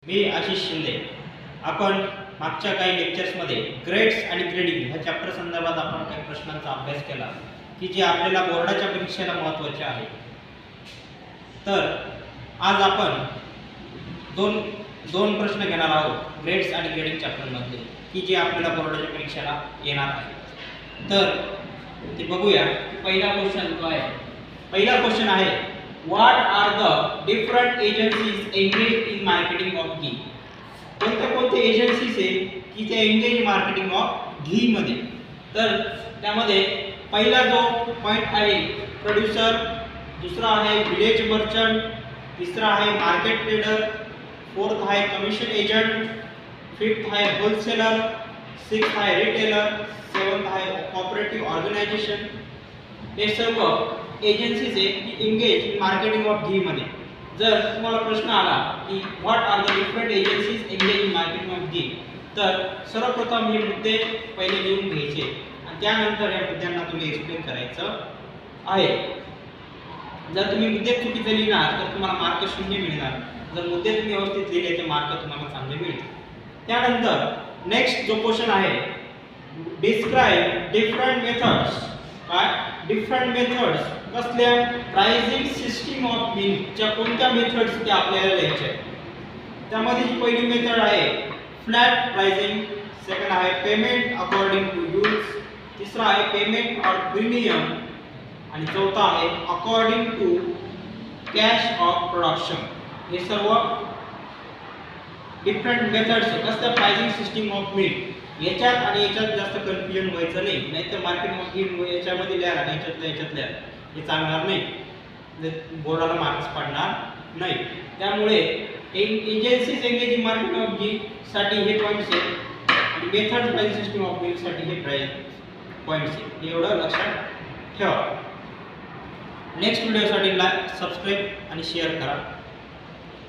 मी आशिष शिंदे। आपण मागच्या काही लेक्चर्समध्ये ग्रेड्स आणि ग्रेडिंग ह्या चॅप्टर संदर्भात आपण काही प्रश्नांचा अभ्यास केला की जे आपल्याला बोर्डाच्या परीक्षेला महत्त्वाचे आहे। तर आज आपण दोन प्रश्न घेणार आहोत ग्रेड्स आणि ग्रेडिंग चॅप्टरमधले की जे आपल्याला बोर्डाच्या परीक्षेला येणार आहे। तर ते बघूया। पहिला क्वेश्चन काय आहे? पहिला क्वेश्चन आहे what are the different agencies engage in marketing of ghee. कोणते एजन्सीज आहे की ते एंगेज मार्केटिंग ऑफ घी मध्ये? तर त्यामध्ये पहिला जो पॉइंट आहे प्रोड्यूसर, दुसरा आहे विलेज मर्चंट, तिसरा आहे मार्केट ट्रेडर, फोर्थ आहे कमिशन एजंट, फिफ्थ आहे होलसेलर, सिक्स्थ आहे रिटेलर, सेवंथ आहे कोऑपरेटिव्ह ऑर्गनायझेशन। हे सर्व एजन्सीज आहे की engage in marketing of ghee मध्ये। जर तुम्हाला प्रश्न आला की what are the different agencies engage in marketing of ghee, तर सर्वप्रथम हे मुद्दे पहिले लिहून घ्यायचे आणि त्यानंतर या मुद्द्यांना तुम्ही एक्सप्लेन करायचं आहे। जर तुम्ही मुद्दे चुकीचे लिहिणार तर तुम्हाला मार्क 0 मिळणार। जर मुद्दे तुम्ही व्यवस्थित लिहिले तर मार्क तुम्हाला चांगले मिळतील। त्यानंतर नेक्स्ट जो क्वेश्चन आहे डिस्क्राइब डिफरंट मेथड्स। काय डिफरंट मेथड्स? कसल्या? प्राइसिंग सिस्टीम ऑफ मिल्कच्या कोणत्या मेथड्स ते आपल्याला लिहायचे आहेत? त्यामध्ये जी पहिली मेथड आहे फ्लॅट प्राइसिंग, सेकंड आहे पेमेंट अकॉर्डिंग टू यूज, तिसरा आहे पेमेंट ऑर प्रीमियम आणि चौथा आहे according to cash of production. हे सर्व डिफरंट मेथड्स आहेत कसल्या प्राइसिंग सिस्टीम ऑफ मिल्क। याच्यात आणि याच्यात जास्त कन्फ्युजन व्हायचं नाही, नाहीतर मार्केटमध्ये याच्यामध्ये लिहा आणि याच्यात लिहा, हे चालणार नाही, बोर्डाला मार्क्स पडणार नाही। त्यामुळे agencies engage in marketing of ghee साठी हे पॉइंट्स आहेत आणि method pricing system of milk साठी हे पॉइंट्स आहेत। एवढं लक्षात ठेवा। नेक्स्ट व्हिडिओसाठी लाईक, सबस्क्राइब आणि शेअर करा।